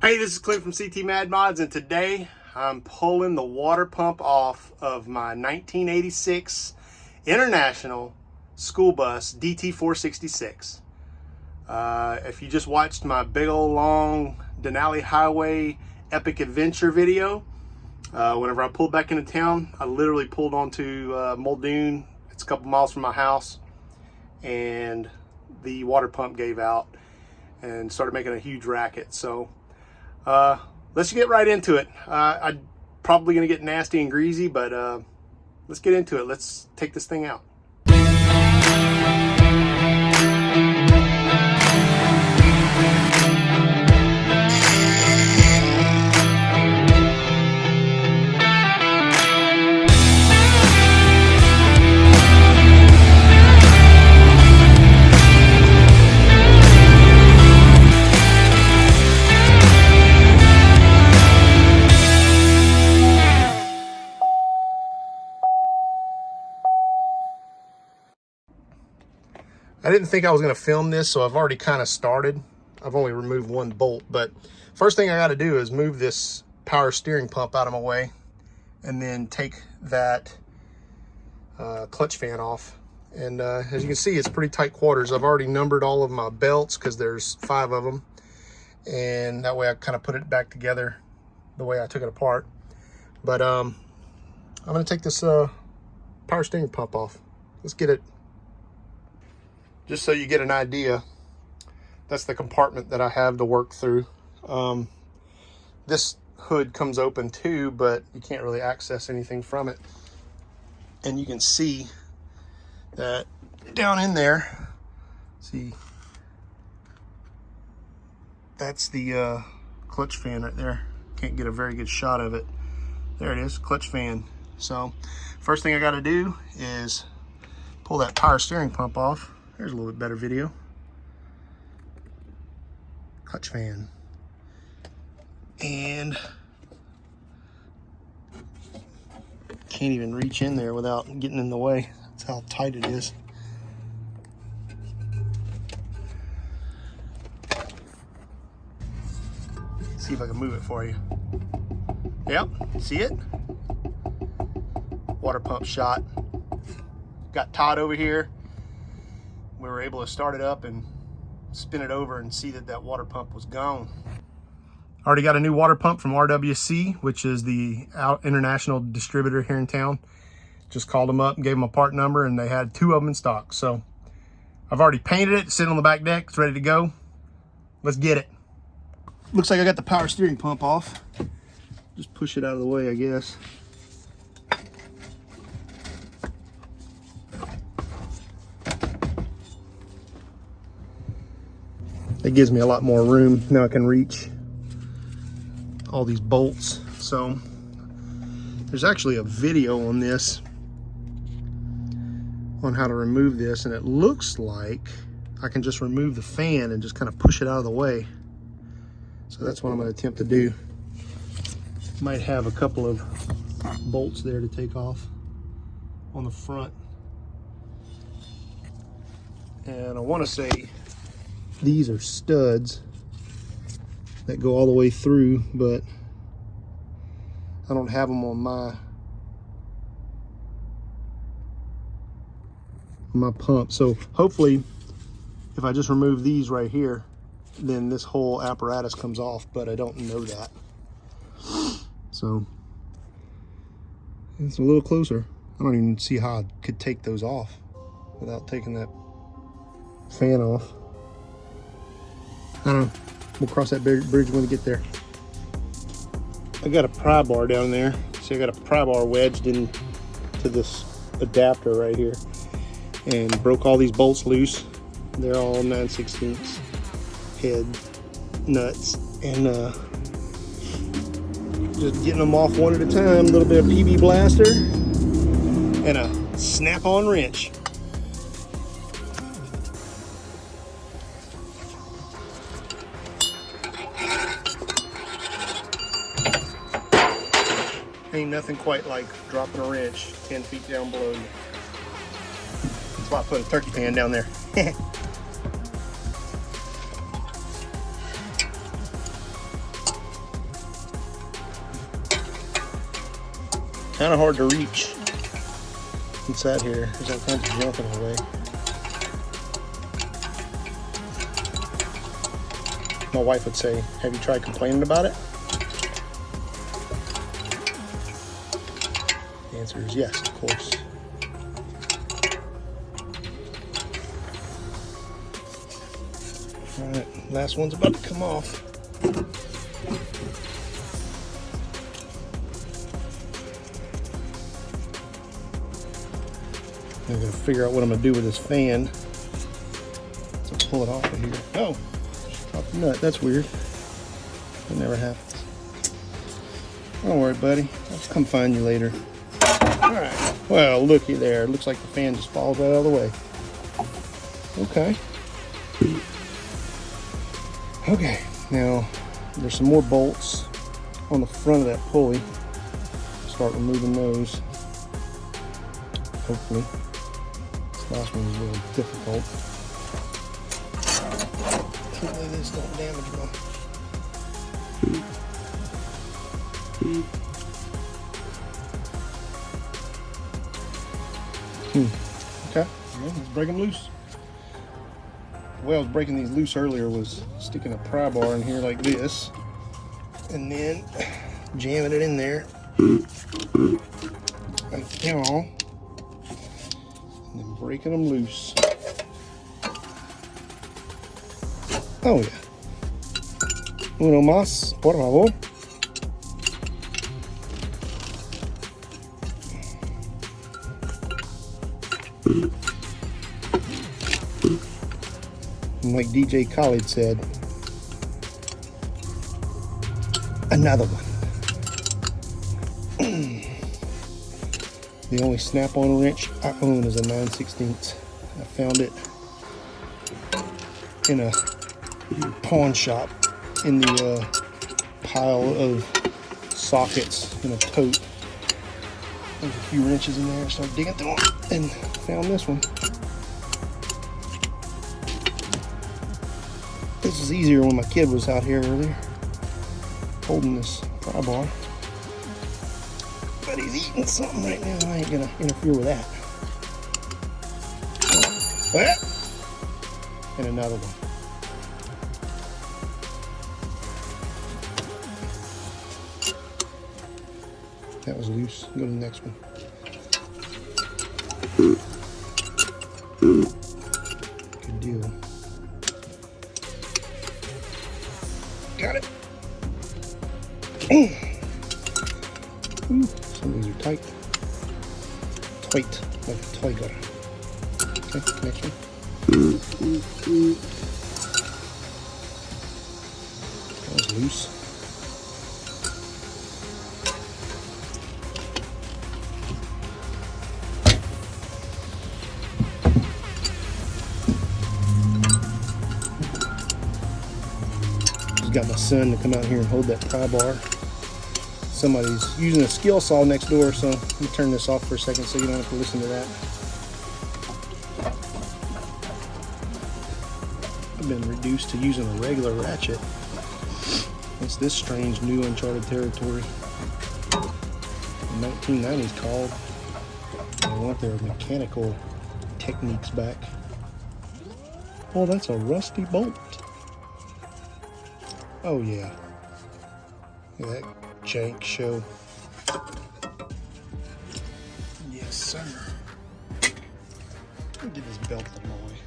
Hey, this is Clint from CT Mad Mods, and today I'm pulling the water pump off of my 1986 International School Bus DT466. If you just watched my big old long Denali Highway epic adventure video, whenever I pulled back into town, I literally pulled onto Muldoon. It's a couple miles from my house, and the water pump gave out and started making a huge racket. So let's get right into it. I'm probably gonna get nasty and greasy, but let's get into it. Let's take this thing out. I didn't think I was going to film this, so I've already kind of started. I've only removed one bolt, but first thing I got to do is move this power steering pump out of my way and then take that clutch fan off. And as you can see, it's pretty tight quarters. I've already numbered all of my belts because there's 5 of them, and that way I kind of put it back together the way I took it apart. But I'm going to take this power steering pump off. Let's get it. Just so you get an idea, that's the compartment that I have to work through. This hood comes open too, but you can't really access anything from it. And you can see that down in there, see, that's the clutch fan right there. Can't get a very good shot of it. There it is, clutch fan. So first thing I got to do is pull that power steering pump off. There's a little bit better video. Clutch fan. And can't even reach in there without getting in the way. That's how tight it is. See if I can move it for you. Yep, see it? Water pump shot. Got Todd over here. We were able to start it up and spin it over and see that that water pump was gone. Already got a new water pump from RWC, which is the international distributor here in town. Just called them up and gave them a part number, and they had 2 of them in stock. So I've already painted it, sitting on the back deck, it's ready to go. Let's get it. Looks like I got the power steering pump off. Just push it out of the way, I guess. It gives me a lot more room. Now I can reach all these bolts. So there's actually a video on this, on how to remove this, and it looks like I can just remove the fan and just kind of push it out of the way. So that's what I'm going to attempt to do. Might have a couple of bolts there to take off on the front. And I want to say these are studs that go all the way through, but I don't have them on my pump. So hopefully if I just remove these right here, then this whole apparatus comes off, but I don't know that. So it's a little closer. I don't even see how I could take those off without taking that fan off. I don't know. We'll cross that bridge when we get there. I got a pry bar down there. See, I got a pry bar wedged into this adapter right here, and broke all these bolts loose. They're all 9/16 head nuts, and just getting them off one at a time. A little bit of PB blaster and a snap-on wrench. Ain't nothing quite like dropping a wrench 10 feet down below you. That's why I put a turkey pan down there. kind of hard to reach inside here. There's all kinds of junk in the way. My wife would say, have you tried complaining about it? The answer is yes, of course. All right, last one's about to come off. I'm gonna figure out what I'm gonna do with this fan to pull it off of here. Oh, dropped the nut. That's weird. That never happens. Don't worry, buddy. I'll come find you later. All right. Well, looky there. It looks like the fan just falls right out of the way. Okay. Okay. Now there's some more bolts on the front of that pulley. Start removing those. Hopefully. Last one was a little difficult. Hopefully this don't damage them. Okay, let's break them loose. The way I was breaking these loose earlier was sticking a pry bar in here like this, and then jamming it in there like down. And then breaking them loose. Oh yeah. Uno más, por favor. And like DJ Khaled said, another one. The only snap-on wrench I own is a 9/16. I found it in a pawn shop in the pile of sockets in a tote. There's a few wrenches in there. I started digging through them and found this one. This is easier when my kid was out here earlier holding this pry bar. But he's eating something right now. I ain't gonna interfere with that. And another one. That was loose. Go to the next one. Good deal. Got it. Ooh, some of these are tight. Tight, like a tiger. Okay, next one. That was loose. Just got my son to come out here and hold that pry bar. Somebody's using a skill saw next door, so let me turn this off for a second so you don't have to listen to that. I've been reduced to using a regular ratchet. It's this strange new uncharted territory. The 1990s called. They want their mechanical techniques back. Oh, that's a rusty bolt. Oh yeah. Look at that jank show. Yes, sir. Let me get this belt out of my way.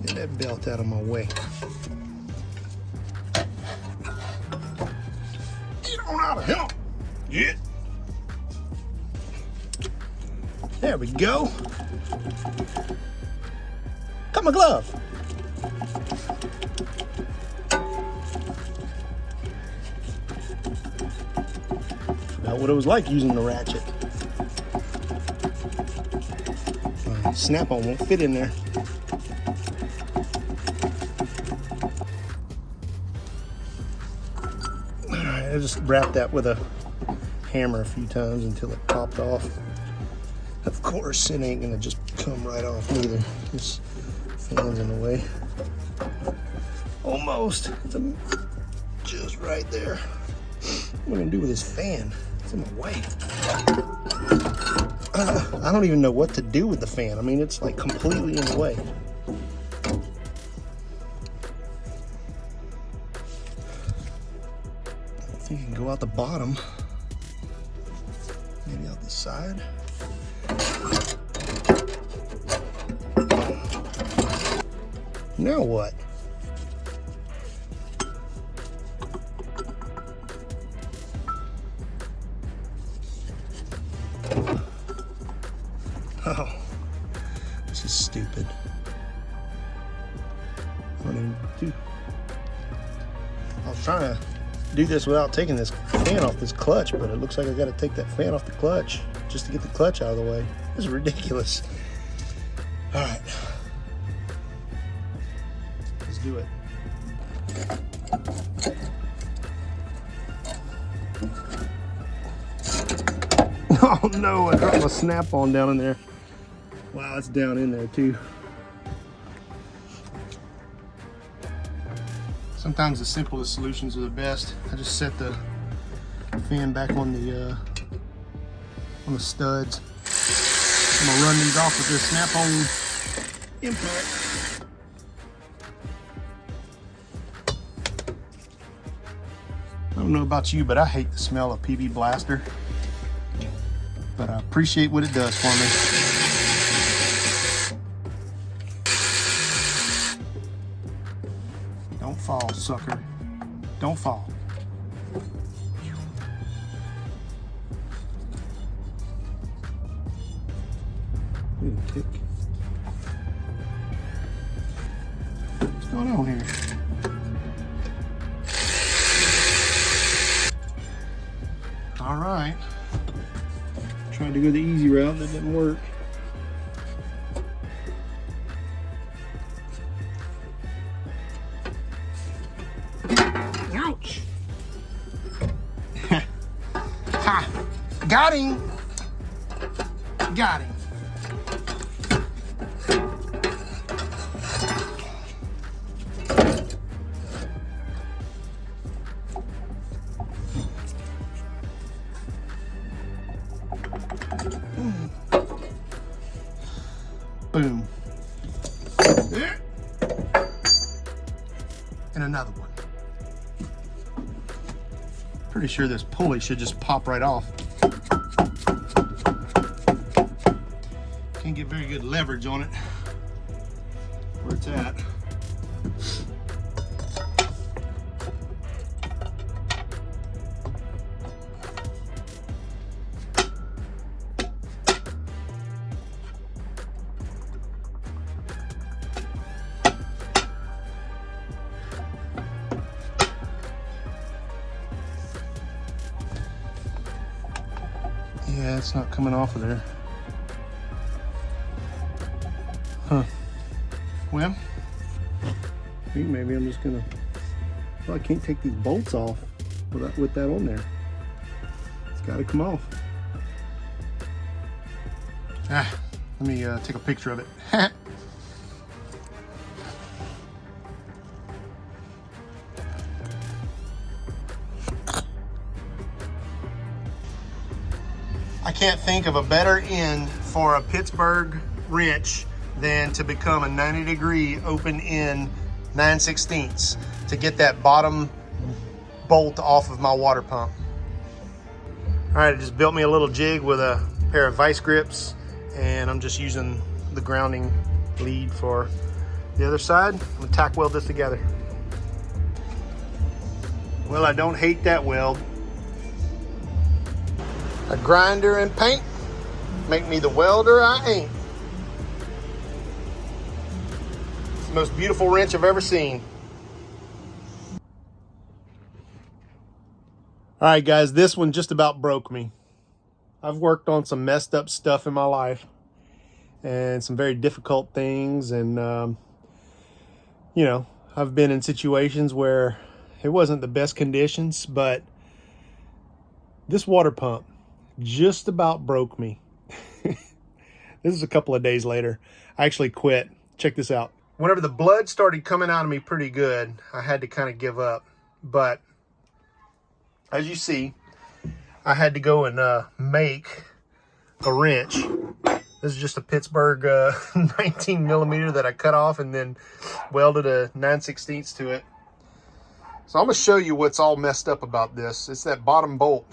Get that belt out of my way. Get on out of here. Yeah. There we go. Cut my glove. Forgot what it was like using the ratchet. Snap-on won't fit in there. Alright, I just wrapped that with a hammer a few times until it popped off. Of course, it ain't gonna just come right off neither. This fan's in the way. Almost. It's just right there. What am I gonna do with this fan? It's in my way. I don't even know what to do with the fan. I mean, it's like completely in the way. I think you can go out the bottom. Maybe out the side. Now what? Oh, this is stupid. I don't even do. I was trying to do this without taking this fan off this clutch, but it looks like I got to take that fan off the clutch just to get the clutch out of the way. This is ridiculous. All right, let's do it. Oh no, I dropped my snap-on down in there. Wow, it's down in there too. Sometimes the simplest solutions are the best. I just set the fan back on the studs. I'm gonna run these off with this snap-on impact. I don't know about you, but I hate the smell of PB Blaster. But I appreciate what it does for me. Don't fall, sucker. Don't fall. Kick. What's going on here? All right. Tried to go the easy route, that didn't work. Ouch! Ha! Got him! Got him. Boom. And another one. Pretty sure this pulley should just pop right off. Can't get very good leverage on it where it's at. Yeah, it's not coming off of there. Huh. Well, I think maybe I'm just gonna, well, I can't take these bolts off with that on there. It's gotta come off. Let me take a picture of it. I can't think of a better end for a Pittsburgh wrench than to become a 90-degree open end 9/16 to get that bottom bolt off of my water pump. All right, I just built me a little jig with a pair of vice grips, and I'm just using the grounding lead for the other side. I'm gonna tack weld this together. Well, I don't hate that weld. A grinder and paint make me the welder I ain't. It's the most beautiful wrench I've ever seen. All right, guys, this one just about broke me. I've worked on some messed up stuff in my life and some very difficult things, and you know, I've been in situations where it wasn't the best conditions, but This water pump just about broke me. This is a couple of days later. I actually quit. Check this out. Whenever the blood started coming out of me pretty good, I had to kind of give up. But as you see, I had to go and make a wrench. This is just a Pittsburgh 19 millimeter that I cut off and then welded a 9/16 to it. So I'm gonna show you what's all messed up about this. It's that bottom bolt.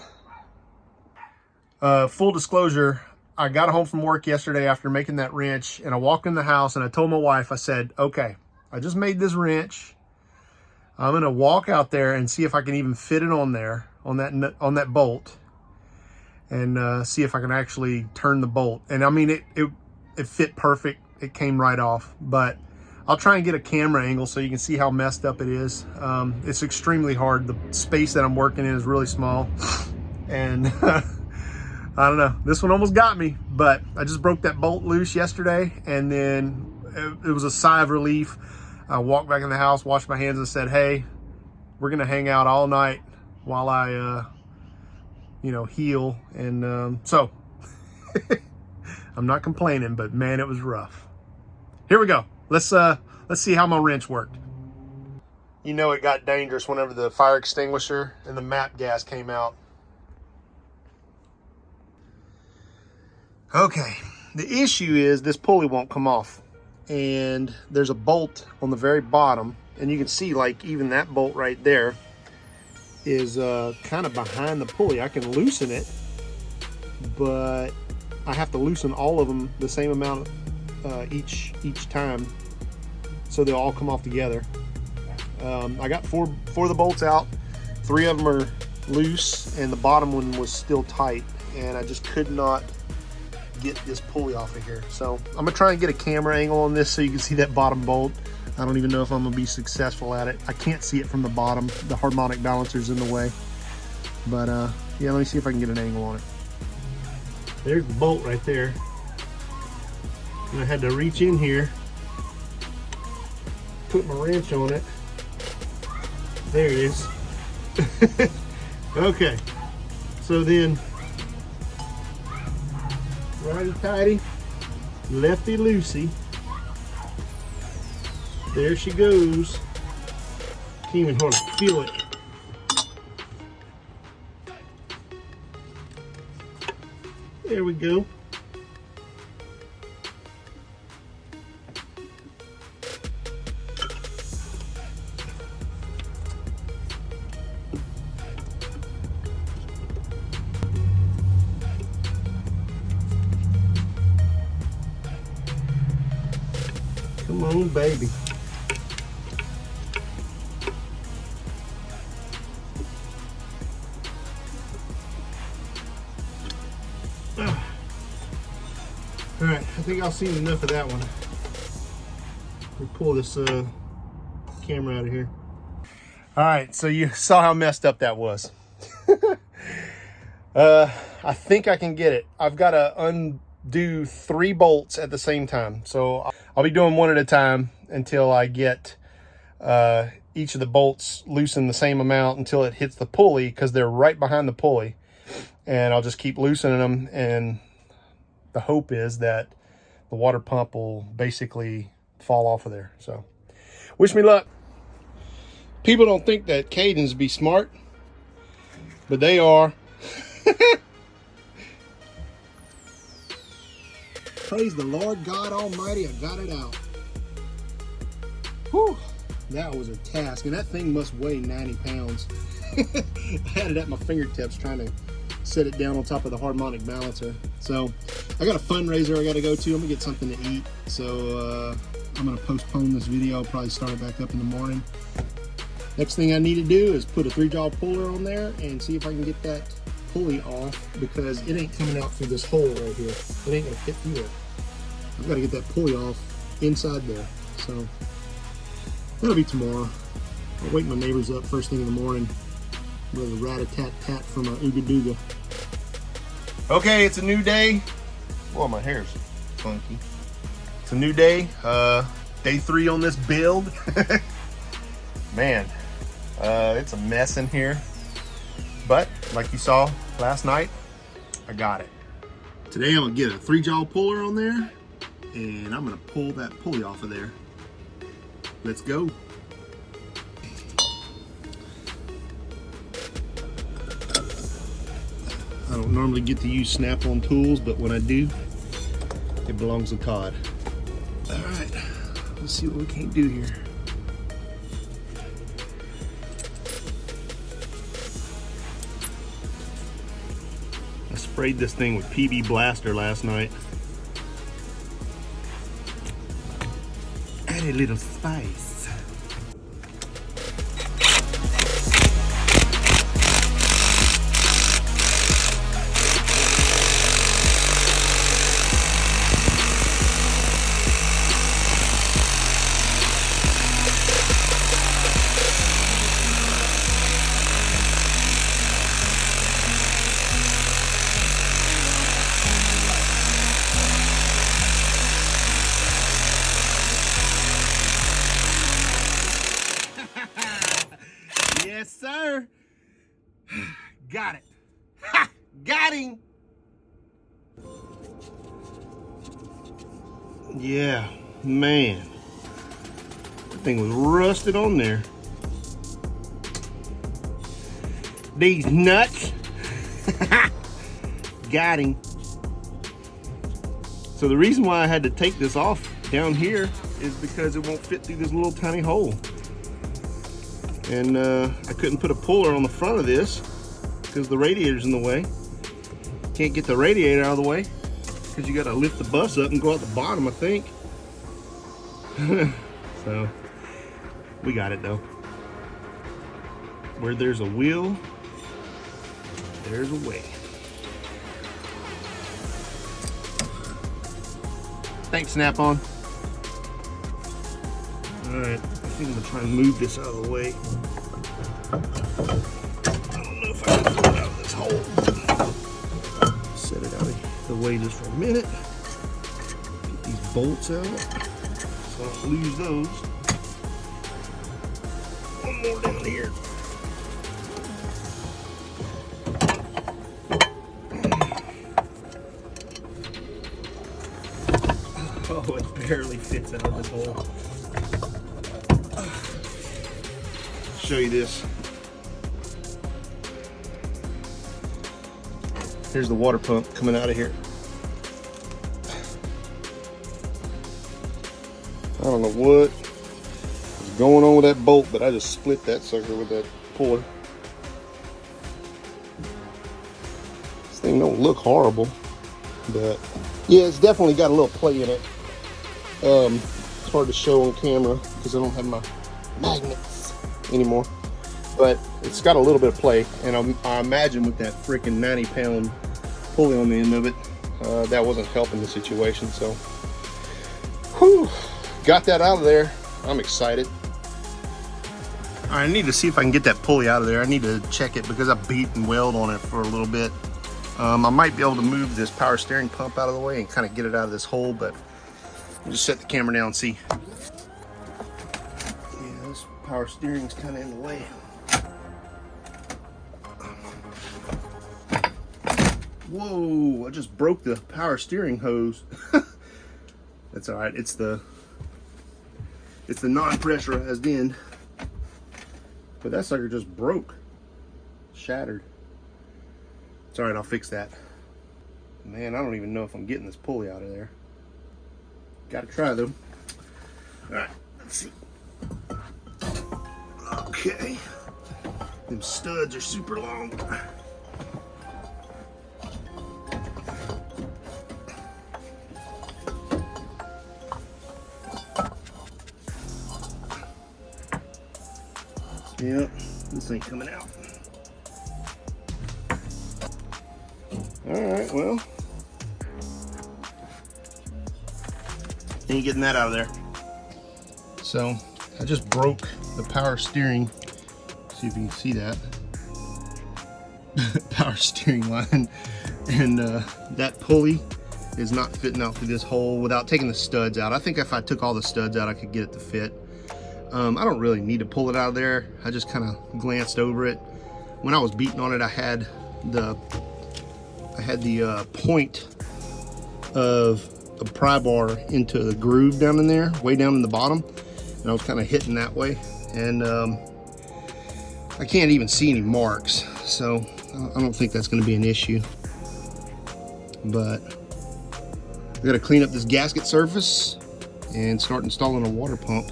Full disclosure, I got home from work yesterday after making that wrench, and I walked in the house and I told my wife, I said, okay, I just made this wrench. I'm gonna walk out there and see if I can even fit it on there, on that bolt, and see if I can actually turn the bolt. And I mean, it fit perfect. It came right off, but I'll try and get a camera angle so you can see how messed up it is. It's extremely hard. The space that I'm working in is really small, and I don't know, this one almost got me, but I just broke that bolt loose yesterday, and then it was a sigh of relief. I walked back in the house, washed my hands, and said, hey, we're gonna hang out all night while I heal. And so I'm not complaining, but man, it was rough. Here we go. Let's see how my wrench worked. You know, it got dangerous whenever the fire extinguisher and the MAP gas came out. Okay, the issue is this pulley won't come off, and there's a bolt on the very bottom, and you can see like even that bolt right there is kind of behind the pulley. I can loosen it, but I have to loosen all of them the same amount each time, so they'll all come off together. I got four of the bolts out. 3 of them are loose, and the bottom one was still tight, and I just could not get this pulley off of here. So I'm gonna try and get a camera angle on this so you can see that bottom bolt. I don't even know if I'm gonna be successful at it. I can't see it from the bottom. The harmonic balancer's in the way. But yeah, let me see if I can get an angle on it. There's the bolt right there. And I had to reach in here, put my wrench on it. There it is. Okay, so then righty tighty, lefty loosey. There she goes. Can't even hardly feel it. There we go. Come on, baby. All right, I think I've seen enough of that one. We'll pull this camera out of here. All right, so you saw how messed up that was. I think I can get it. I've got to undo 3 bolts at the same time. So I'll be doing one at a time until I get each of the bolts loosened the same amount until it hits the pulley, because they're right behind the pulley. And I'll just keep loosening them, and the hope is that the water pump will basically fall off of there. So wish me luck. People don't think that Cajuns be smart, but they are. Praise the Lord God Almighty, I got it out. Whew, that was a task, and that thing must weigh 90 pounds. I had it at my fingertips trying to set it down on top of the harmonic balancer. So I got a fundraiser I got to go to. I'm gonna get something to eat, so I'm gonna postpone this video. I'll probably start it back up in the morning. Next thing I need to do is put a 3-jaw puller on there and see if I can get that pulley off, because it ain't coming out through this hole right here. It ain't gonna fit through there. I've got to get that pulley off inside there. So that'll be tomorrow. I'll wake my neighbors up first thing in the morning with a rat-a-tat-tat from a ooga-dooga. Okay, it's a new day. Well, my hair's funky. It's a new day. Day 3 on this build. Man, it's a mess in here. But like you saw, Last night, I got it. Today I'm gonna get a 3-jaw puller on there, and I'm gonna pull that pulley off of there. Let's go. I don't normally get to use snap-on tools, but when I do, it belongs to Todd. All right, let's see what we can do here. I sprayed this thing with PB Blaster last night. Add a little spice. Yes, sir. Got it. Ha! Got him. Yeah, man. That thing was rusted on there. These nuts. Got him. So the reason why I had to take this off down here is because it won't fit through this little tiny hole. And I couldn't put a puller on the front of this because the radiator's in the way. Can't get the radiator out of the way because you got to lift the bus up and go out the bottom, I think. So we got it though. Where there's a will, there's a way. Thanks, Snap-on. All right. I think I'm gonna try and move this out of the way. I don't know if I can throw it out of this hole. Set it out of the way just for a minute. Get these bolts out so I don't lose those. One more down here. Oh, it barely fits out of this hole. Show you this. Here's the water pump coming out of here. I don't know what is going on with that bolt, but I just split that sucker with that puller. This thing don't look horrible, but yeah, it's definitely got a little play in it. It's hard to show on camera because I don't have my magnets anymore, but it's got a little bit of play, and I imagine with that freaking 90-pound pulley on the end of it, that wasn't helping the situation. So whew, got that out of there. I'm excited. All right, I need to see if I can get that pulley out of there. I need to check it because I beat and weld on it for a little bit. I might be able to move this power steering pump out of the way and kind of get it out of this hole, but I'll just set the camera down and see. Power steering's kind of in the way. Whoa, I just broke the power steering hose. That's all right. It's the non-pressurized end. But that sucker just broke. Shattered. It's all right, I'll fix that. Man, I don't even know if I'm getting this pulley out of there. Gotta try though. All right, let's see. Okay, them studs are super long. Yep, this ain't coming out. All right, well, ain't getting that out of there. So I just broke the power steering. See if you can see that. Power steering line. And that pulley is not fitting out through this hole without taking the studs out. I think if I took all the studs out, I could get it to fit. I don't really need to pull it out of there. I just kind of glanced over it. When I was beating on it, I had the I had the point of the pry bar into the groove down in there, way down in the bottom, and I was kind of hitting that way, and I can't even see any marks, so I don't think that's going to be an issue. But we got to clean up this gasket surface and start installing a water pump.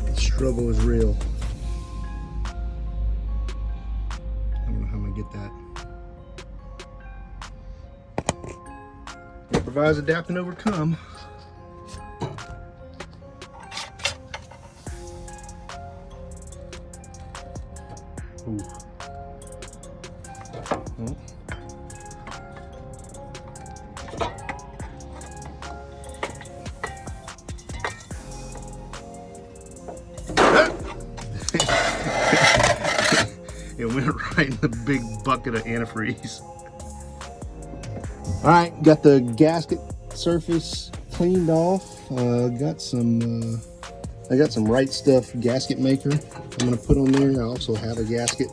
The struggle is real. I don't know how I'm gonna get that. Improvise, adapt, and overcome. Ooh. Oh. It went right in the big bucket of antifreeze. All right, got the gasket surface cleaned off. I got some Right Stuff gasket maker I'm gonna put on there. I also have a gasket,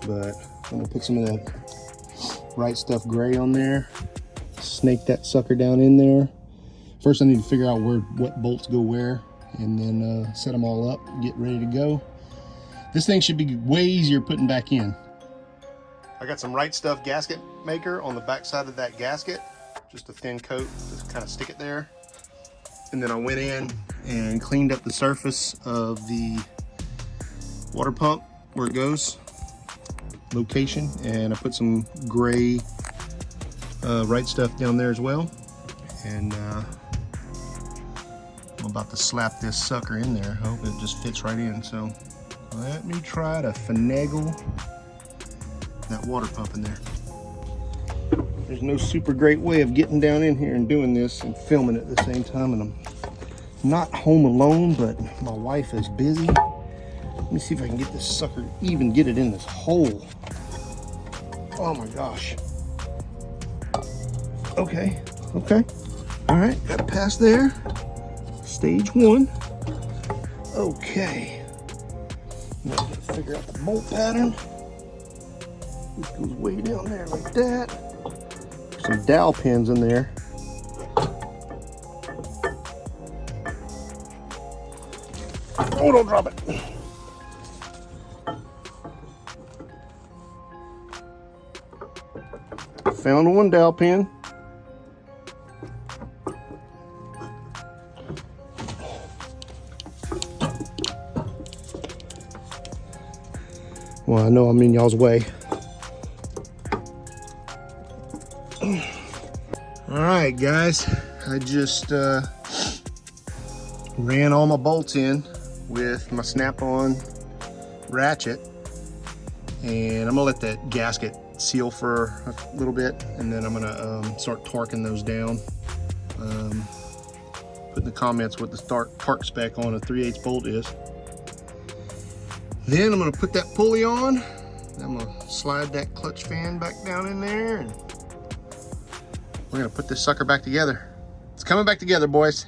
but I'm gonna put some of that Right Stuff gray on there. Snake that sucker down in there. First, I need to figure out what bolts go where, and then set them all up, get ready to go. This thing should be way easier putting back in. I got some Right Stuff gasket maker on the back side of that gasket. Just a thin coat to kind of stick it there. And then I went in and cleaned up the surface of the water pump where it goes, location, and I put some gray Right Stuff down there as well. And I'm about to slap this sucker in there. I hope it just fits right in. So let me try to finagle that water pump in there. There's no super great way of getting down in here and doing this and filming it at the same time, and I'm not home alone, but my wife is busy. Let me see if I can get this sucker, even get it in this hole. Oh my gosh. Okay. All right, got past there. Stage one. Okay. Now I gotta figure out the bolt pattern. This goes way down there like that. Some dowel pins in there. Oh, don't drop it. Found one dowel pin. Well, I know I'm in y'all's way. All right, guys, I just ran all my bolts in with my snap-on ratchet, and I'm gonna let that gasket seal for a little bit, and then I'm gonna start torquing those down. Put in the comments what the torque spec on a 3/8 bolt is. Then I'm gonna put that pulley on. I'm gonna slide that clutch fan back down in there, and we're gonna put this sucker back together. It's coming back together, boys.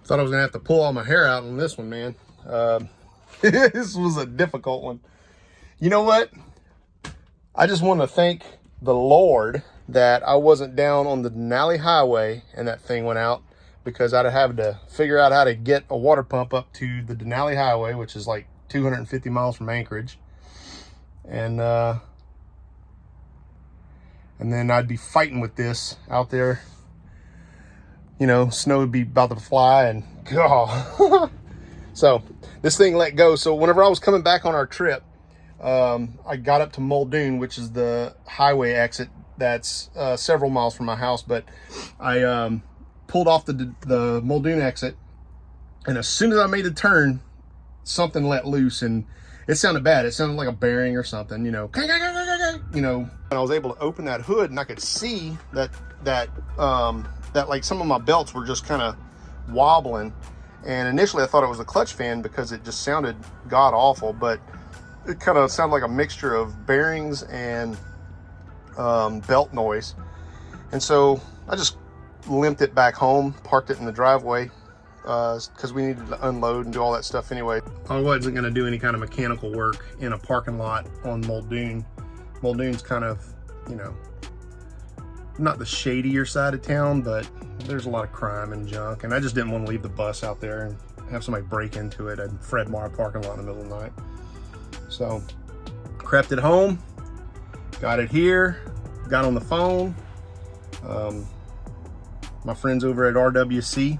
Thought I was gonna have to pull all my hair out on this one, man. This was a difficult one. You know what? I just want to thank the Lord that I wasn't down on the Denali Highway and that thing went out, because I'd have to figure out how to get a water pump up to the Denali Highway, which is like 250 miles from Anchorage. And then I'd be fighting with this out there. You know, snow would be about to fly, and God. So this thing let go. So whenever I was coming back on our trip, I got up to Muldoon, which is the highway exit that's several miles from my house. But I pulled off the Muldoon exit, and as soon as I made the turn, something let loose, and it sounded bad. It sounded like a bearing or something, you know. You know, and I was able to open that hood, and I could see that like some of my belts were just kind of wobbling. And initially I thought it was a clutch fan because it just sounded god awful, but it kind of sounded like a mixture of bearings and belt noise. And so I just limped it back home, parked it in the driveway, because we needed to unload and do all that stuff anyway. I wasn't going to do any kind of mechanical work in a parking lot on Muldoon. Muldoon's kind of, you know, not the shadier side of town, but there's a lot of crime and junk, and I just didn't want to leave the bus out there and have somebody break into it at Fred Meyer parking lot in the middle of the night. So crept it home, got it here, got on the phone. My friends over at RWC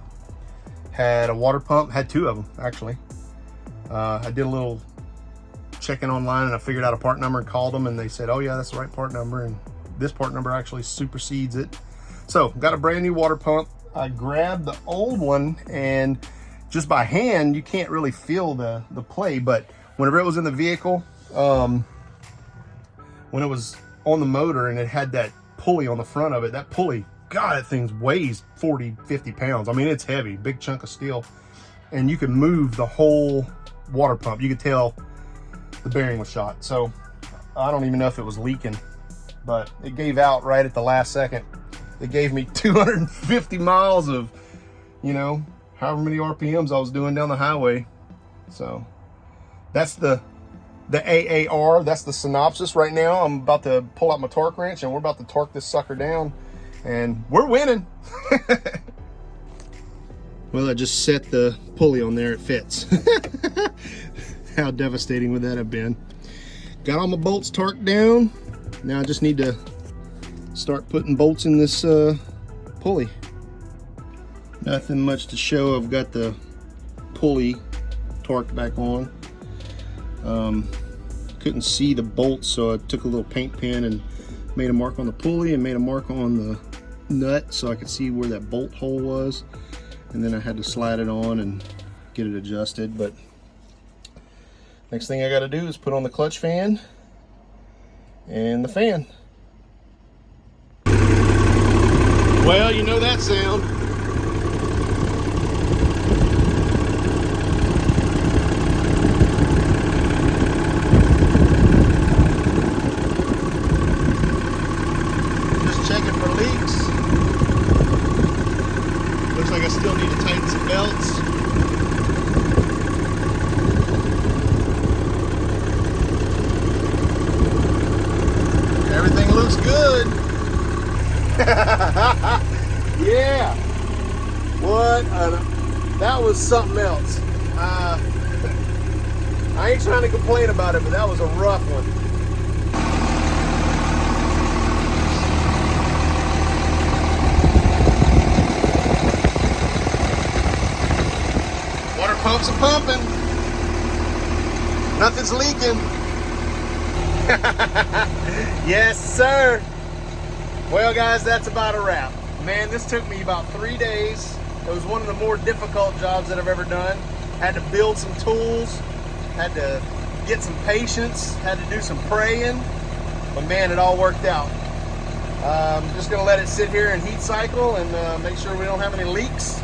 had a water pump, had two of them actually. I did a little checking online and I figured out a part number and called them, and they said, oh yeah, that's the right part number, and this part number actually supersedes it. So got a brand new water pump. I grabbed the old one, and just by hand you can't really feel the play, but whenever it was in the vehicle, when it was on the motor and it had that pulley on the front of it, that pulley, God, that thing weighs 40-50 pounds. I mean, it's heavy, big chunk of steel, and you can move the whole water pump. You could tell the bearing was shot. So I don't even know if it was leaking, but it gave out right at the last second. It gave me 250 miles of, you know, however many RPMs I was doing down the highway. So that's the AAR, that's the synopsis right now. I'm about to pull out my torque wrench and we're about to torque this sucker down, and we're winning. Well, I just set the pulley on there, it fits. How devastating would that have been? Got all my bolts torqued down. Now I just need to start putting bolts in this pulley. Nothing much to show. I've got the pulley torqued back on. Couldn't see the bolts, so I took a little paint pen and made a mark on the pulley and made a mark on the nut so I could see where that bolt hole was, and then I had to slide it on and get it adjusted. But next thing I got to do is put on the clutch fan and the fan. Well, you know that sound. I still need to tighten some belts. Everything looks good. Yeah. That was something else. I ain't trying to complain about it, but that was a rough one. Pumps are pumping. Nothing's leaking. Yes, sir. Well, guys, that's about a wrap. Man, this took me about 3 days. It was one of the more difficult jobs that I've ever done. Had to build some tools, had to get some patience, had to do some praying, but man, it all worked out. I'm just gonna let it sit here and heat cycle and make sure we don't have any leaks.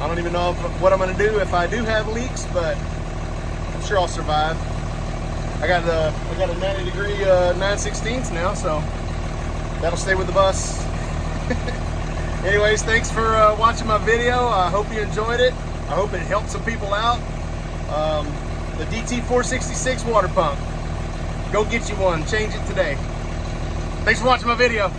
I don't even know what I'm gonna do if I do have leaks, but I'm sure I'll survive. I got a 90-degree 9/16 now, so that'll stay with the bus. Anyways, thanks for watching my video. I hope you enjoyed it. I hope it helped some people out. The DT466 water pump. Go get you one. Change it today. Thanks for watching my video.